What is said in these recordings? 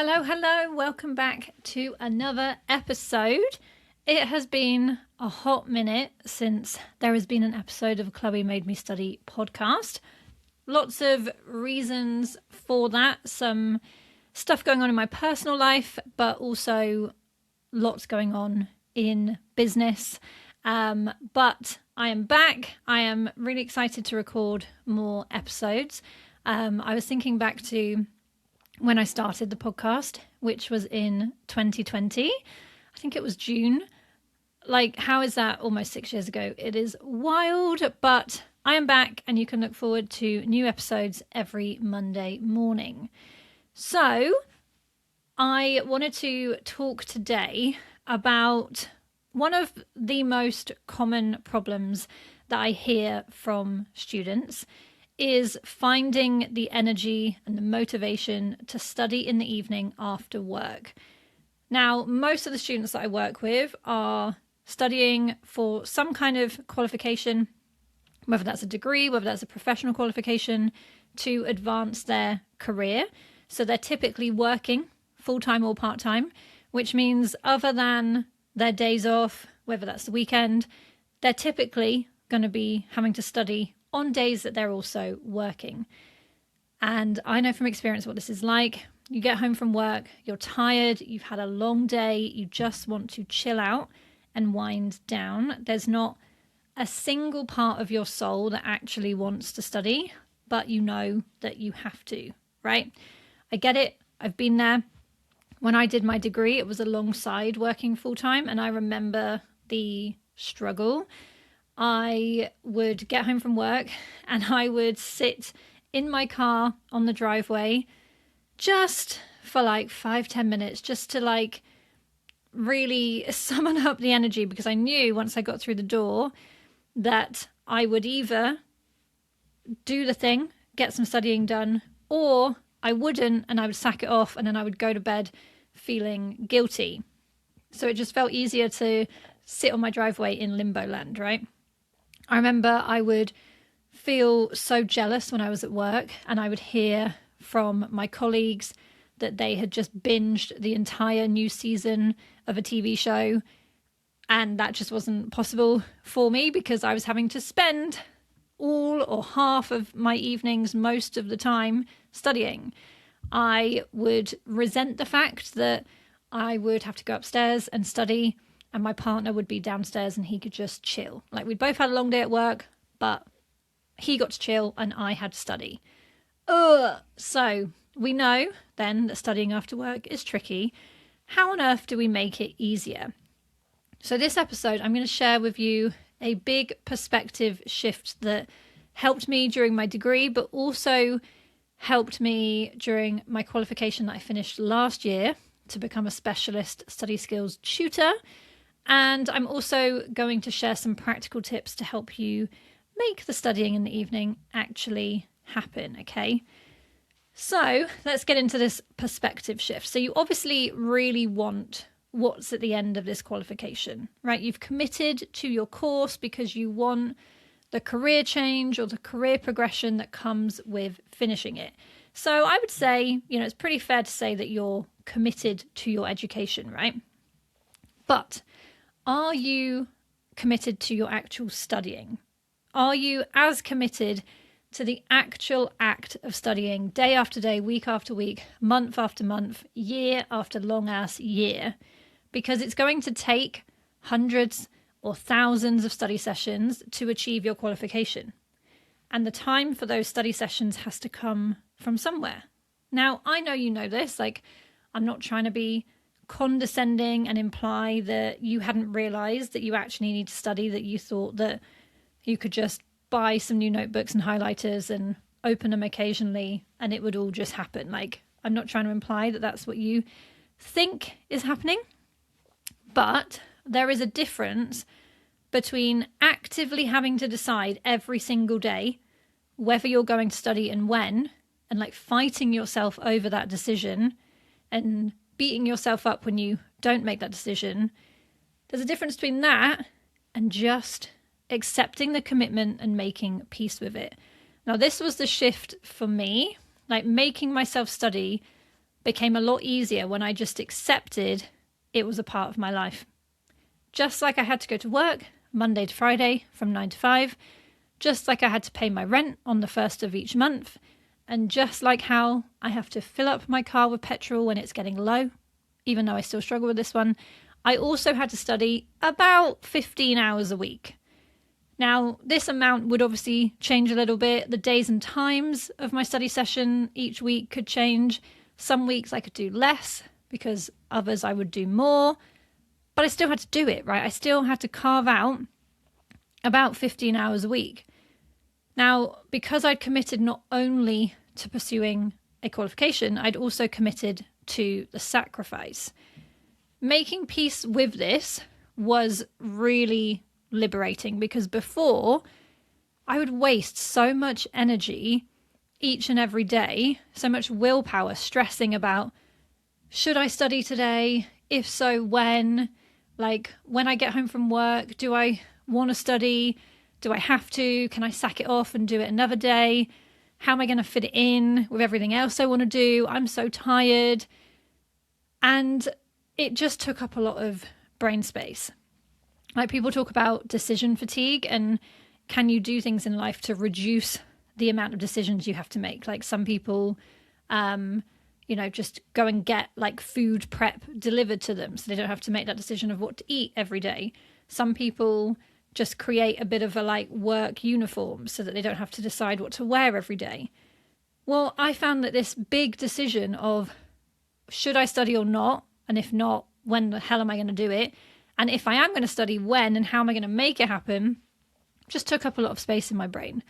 Hello, hello. Welcome back to another episode. It has been a hot minute since there has been an episode of Chloe Made Me Study podcast. Lots of reasons for that. Some stuff going on in my personal life, but also lots going on in business. But I am back. I am really excited to record more episodes. I was thinking back to when I started the podcast, which was in 2020. I think it was June. Like, how is that almost 6 years ago? It is wild, but I am back and you can look forward to new episodes every Monday morning. So I wanted to talk today about one of the most common problems that I hear from students is finding the energy and the motivation to study in the evening after work. Now, most of the students that I work with are studying for some kind of qualification, whether that's a degree, whether that's a professional qualification, to advance their career. So they're typically working full-time or part-time, which means other than their days off, whether that's the weekend, they're typically going to be having to study on days that they're also working. And I know from experience what this is like. You get home from work, you're tired, you've had a long day, you just want to chill out and wind down. There's not a single part of your soul that actually wants to study, but you know that you have to, right? I get it. I've been there. When I did my degree, it was alongside working full-time, and I remember the struggle. I would get home from work and I would sit in my car on the driveway just for like 5-10 minutes, just to really summon up the energy, because I knew once I got through the door that I would either do the thing, get some studying done, or I wouldn't, and I would sack it off, and then I would go to bed feeling guilty. So it just felt easier to sit on my driveway in limbo land, right? I remember I would feel so jealous when I was at work and I would hear from my colleagues that they had just binged the entire new season of a TV show, and that just wasn't possible for me because I was having to spend all or half of my evenings most of the time studying. I would resent the fact that I would have to go upstairs and study, and my partner would be downstairs and he could just chill. Like, we'd both had a long day at work, but he got to chill and I had to study. So we know then that studying after work is tricky. How on earth do we make it easier? So this episode, I'm going to share with you a big perspective shift that helped me during my degree, but also helped me during my qualification that I finished last year to become a specialist study skills tutor. And I'm also going to share some practical tips to help you make the studying in the evening actually happen, okay? So let's get into this perspective shift. So you obviously really want what's at the end of this qualification, right? You've committed to your course because you want the career change or the career progression that comes with finishing it. So I would say, it's pretty fair to say that you're committed to your education, right? But are you committed to your actual studying? Are you as committed to the actual act of studying day after day, week after week, month after month, year after long ass year? Because it's going to take hundreds or thousands of study sessions to achieve your qualification. And the time for those study sessions has to come from somewhere. Now, I know you know this, I'm not trying to be condescending and imply that you hadn't realized that you actually need to study, that you thought that you could just buy some new notebooks and highlighters and open them occasionally and it would all just happen. I'm not trying to imply that that's what you think is happening, but there is a difference between actively having to decide every single day whether you're going to study and when, and fighting yourself over that decision and beating yourself up when you don't make that decision. There's a difference between that and just accepting the commitment and making peace with it. Now, this was the shift for me. Making myself study became a lot easier when I just accepted it was a part of my life. Just like I had to go to work Monday to Friday from 9 to 5, just like I had to pay my rent on the first of each month, and just like how I have to fill up my car with petrol when it's getting low, even though I still struggle with this one, I also had to study about 15 hours a week. Now, this amount would obviously change a little bit. The days and times of my study session each week could change. Some weeks I could do less because others I would do more, but I still had to do it, right? I still had to carve out about 15 hours a week. Now, because I'd committed not only to pursuing a qualification, I'd also committed to the sacrifice. Making peace with this was really liberating because before I would waste so much energy each and every day, so much willpower stressing about, should I study today? If so, when? Like, when I get home from work, do I want to study? Do I have to? Can I sack it off and do it another day? How am I going to fit it in with everything else I want to do? I'm so tired. And it just took up a lot of brain space. Like, people talk about decision fatigue and can you do things in life to reduce the amount of decisions you have to make? Like, some people, just go and get like food prep delivered to them so they don't have to make that decision of what to eat every day. Some people just create a bit of a like work uniform so that they don't have to decide what to wear every day. Well, I found that this big decision of should I study or not? And if not, when the hell am I going to do it? And if I am going to study, when and how am I going to make it happen? Just took up a lot of space in my brain.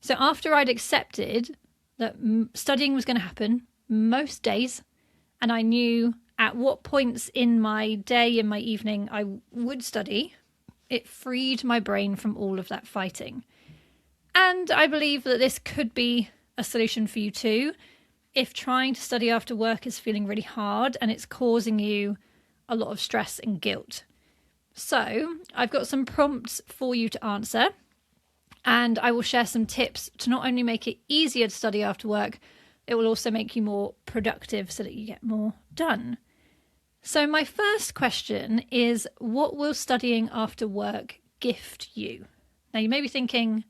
So after I'd accepted that studying was going to happen most days, and I knew at what points in my day, in my evening, I would study, it freed my brain from all of that fighting. And I believe that this could be a solution for you too. If trying to study after work is feeling really hard and it's causing you a lot of stress and guilt. So I've got some prompts for you to answer, and I will share some tips to not only make it easier to study after work, it will also make you more productive so that you get more done. So my first question is, what will studying after work gift you? Now you may be thinking,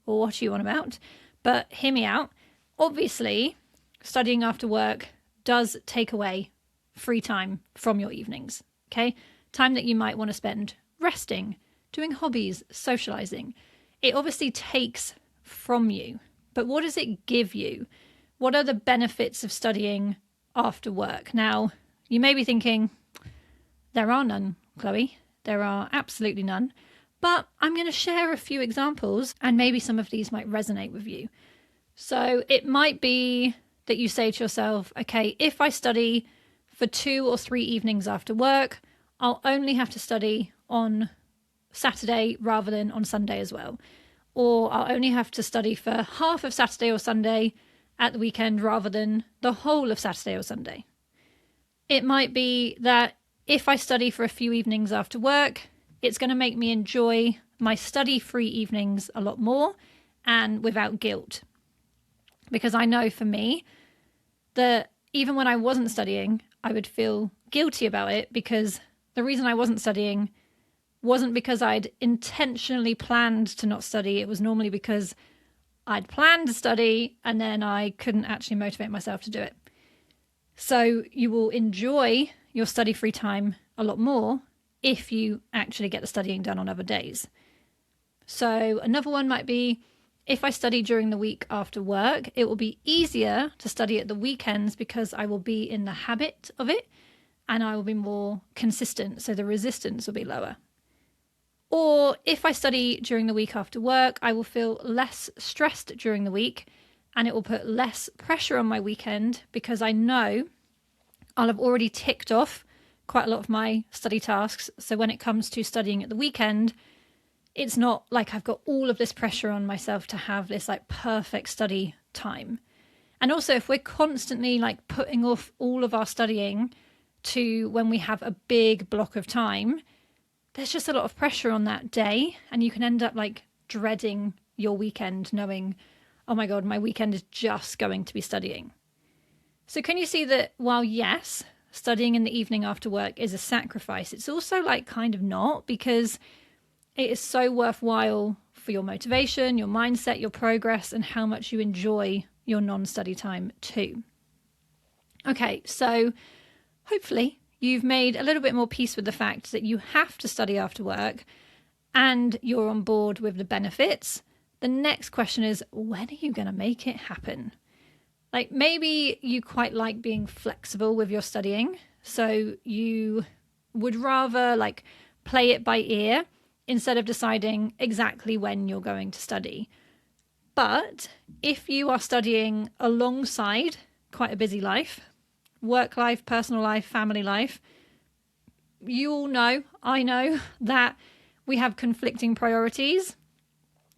well, what are you on about? But hear me out. Obviously, studying after work does take away free time from your evenings, okay? Time that you might want to spend resting, doing hobbies, socializing. It obviously takes from you, but what does it give you? What are the benefits of studying after work? Now, you may be thinking, there are none, Chloe. There are absolutely none. But I'm going to share a few examples and maybe some of these might resonate with you. So it might be that you say to yourself, okay, if I study for 2 or 3 evenings after work, I'll only have to study on Saturday rather than on Sunday as well. Or I'll only have to study for half of Saturday or Sunday at the weekend rather than the whole of Saturday or Sunday. It might be that if I study for a few evenings after work, it's going to make me enjoy my study-free evenings a lot more and without guilt. Because I know for me that even when I wasn't studying, I would feel guilty about it because the reason I wasn't studying wasn't because I'd intentionally planned to not study. It was normally because I'd planned to study and then I couldn't actually motivate myself to do it. So you will enjoy your study-free time a lot more if you actually get the studying done on other days. So another one might be, if I study during the week after work, it will be easier to study at the weekends because I will be in the habit of it and I will be more consistent, so the resistance will be lower. Or if I study during the week after work, I will feel less stressed during the week and it will put less pressure on my weekend because I know I'll have already ticked off quite a lot of my study tasks. So when it comes to studying at the weekend, it's not like I've got all of this pressure on myself to have this like perfect study time. And also if we're constantly like putting off all of our studying to when we have a big block of time, there's just a lot of pressure on that day and you can end up like dreading your weekend knowing, oh my God, my weekend is just going to be studying. So can you see that while, yes, studying in the evening after work is a sacrifice, it's also like kind of not, because it is so worthwhile for your motivation, your mindset, your progress, and how much you enjoy your non-study time too. Okay, so hopefully you've made a little bit more peace with the fact that you have to study after work and you're on board with the benefits. The next question is, when are you going to make it happen? Like, maybe you quite like being flexible with your studying, so you would rather like play it by ear instead of deciding exactly when you're going to study. But if you are studying alongside quite a busy life, work life, personal life, family life, you all know, I know, that we have conflicting priorities.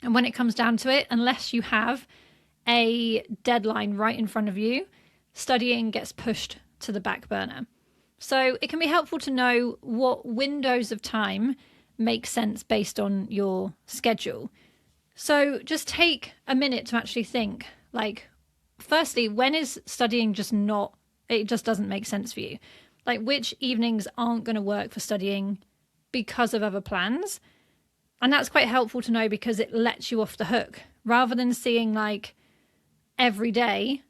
And when it comes down to it, unless you have a deadline right in front of you, studying gets pushed to the back burner. So it can be helpful to know what windows of time make sense based on your schedule. So just take a minute to actually think, like, firstly, when is studying just not, it just doesn't make sense for you? Like, which evenings aren't going to work for studying because of other plans? And that's quite helpful to know because it lets you off the hook rather than seeing like every day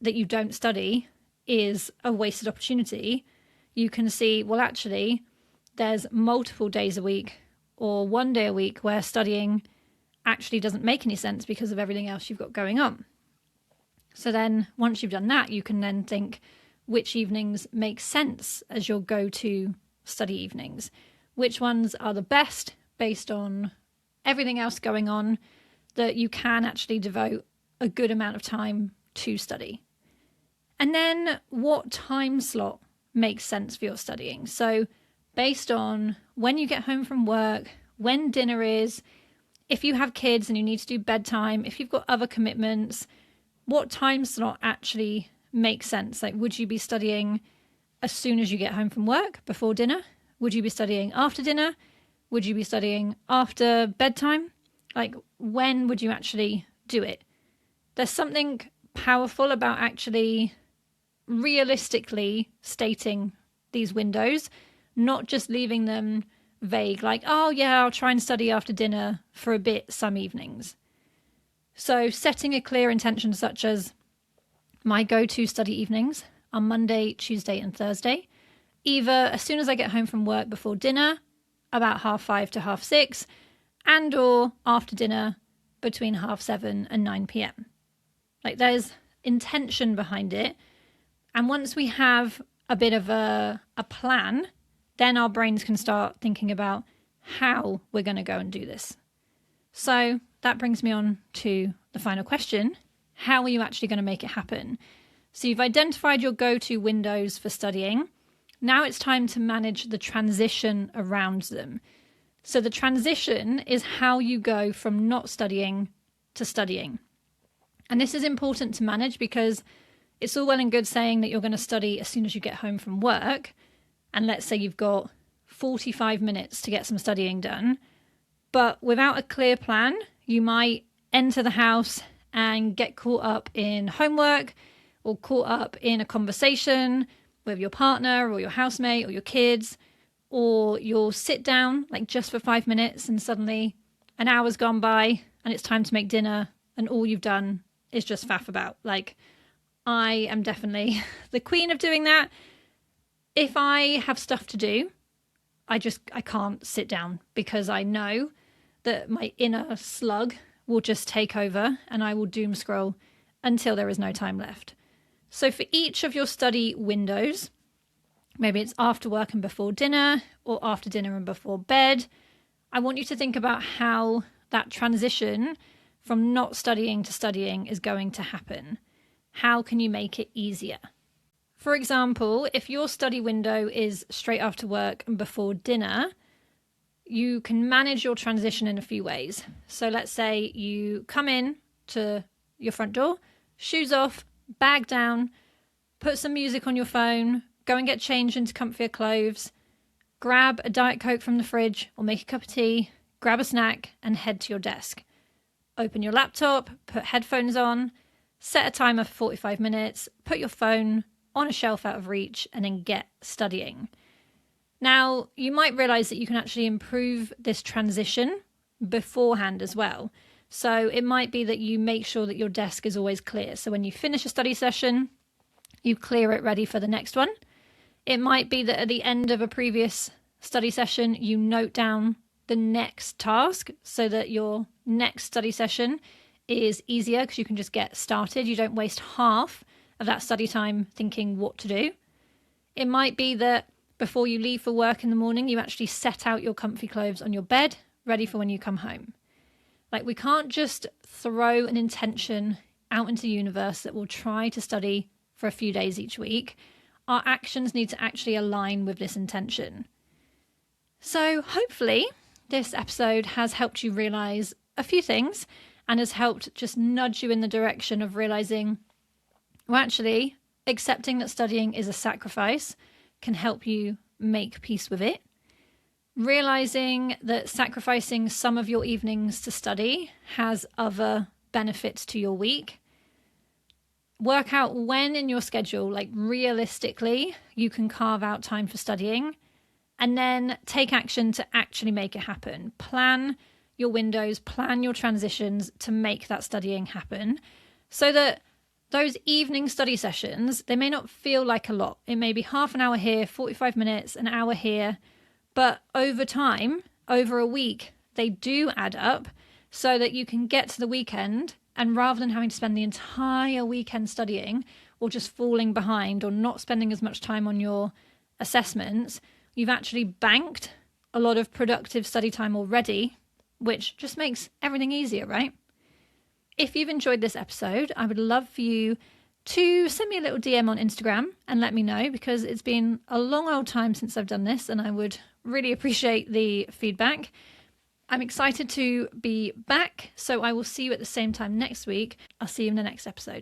that you don't study is a wasted opportunity. You can see, well, actually, there's multiple days a week or one day a week where studying actually doesn't make any sense because of everything else you've got going on. So then once you've done that, you can then think which evenings make sense as your go-to study evenings. Which ones are the best based on everything else going on that you can actually devote a good amount of time to study. And then what time slot makes sense for your studying. So based on when you get home from work, when dinner is, if you have kids and you need to do bedtime, if you've got other commitments, what time slot actually makes sense? Like, would you be studying as soon as you get home from work before dinner? Would you be studying after dinner? Would you be studying after bedtime? Like, when would you actually do it? There's something powerful about actually realistically stating these windows, not just leaving them vague, like, oh yeah, I'll try and study after dinner for a bit some evenings. So setting a clear intention such as my go-to study evenings are Monday, Tuesday and Thursday, either as soon as I get home from work before dinner, about 5:30 to 6:30, and or after dinner between 7:30 and 9 p.m. Like, there's intention behind it. And once we have a bit of a plan, then our brains can start thinking about how we're going to go and do this. So that brings me on to the final question. How are you actually going to make it happen? So you've identified your go-to windows for studying. Now it's time to manage the transition around them. So the transition is how you go from not studying to studying. And this is important to manage because it's all well and good saying that you're going to study as soon as you get home from work. And let's say you've got 45 minutes to get some studying done. But without a clear plan, you might enter the house and get caught up in homework or caught up in a conversation with your partner or your housemate or your kids, or you'll sit down like just for 5 minutes and suddenly an hour's gone by and it's time to make dinner and all you've done is just faff about. Like, I am definitely the queen of doing that. If I have stuff to do, I can't sit down because I know that my inner slug will just take over and I will doom scroll until there is no time left. So for each of your study windows, maybe it's after work and before dinner or after dinner and before bed, I want you to think about how that transition from not studying to studying is going to happen. How can you make it easier? For example, if your study window is straight after work and before dinner, you can manage your transition in a few ways. So let's say you come in to your front door, shoes off, bag down, put some music on your phone, go and get changed into comfier clothes, grab a Diet Coke from the fridge or make a cup of tea, grab a snack and head to your desk. Open your laptop, put headphones on, set a timer for 45 minutes, put your phone on a shelf out of reach, and then get studying. Now, you might realize that you can actually improve this transition beforehand as well. So it might be that you make sure that your desk is always clear. So when you finish a study session, you clear it ready for the next one. It might be that at the end of a previous study session, you note down the next task so that your next study session is easier because you can just get started. You don't waste half of that study time thinking what to do. It might be that before you leave for work in the morning, you actually set out your comfy clothes on your bed, ready for when you come home. Like, we can't just throw an intention out into the universe that we'll try to study for a few days each week. Our actions need to actually align with this intention. So hopefully this episode has helped you realize a few things and has helped just nudge you in the direction of realizing, well, actually, accepting that studying is a sacrifice can help you make peace with it. Realizing that sacrificing some of your evenings to study has other benefits to your week. Work out when in your schedule, like realistically, you can carve out time for studying, and then take action to actually make it happen. Plan your windows, plan your transitions to make that studying happen so that those evening study sessions, they may not feel like a lot. It may be half an hour here, 45 minutes, an hour here, but over time, over a week, they do add up so that you can get to the weekend, and rather than having to spend the entire weekend studying or just falling behind or not spending as much time on your assessments, you've actually banked a lot of productive study time already, which just makes everything easier, right? If you've enjoyed this episode, I would love for you to send me a little DM on Instagram and let me know, because it's been a long old time since I've done this and I would really appreciate the feedback. I'm excited to be back, so I will see you at the same time next week. I'll see you in the next episode.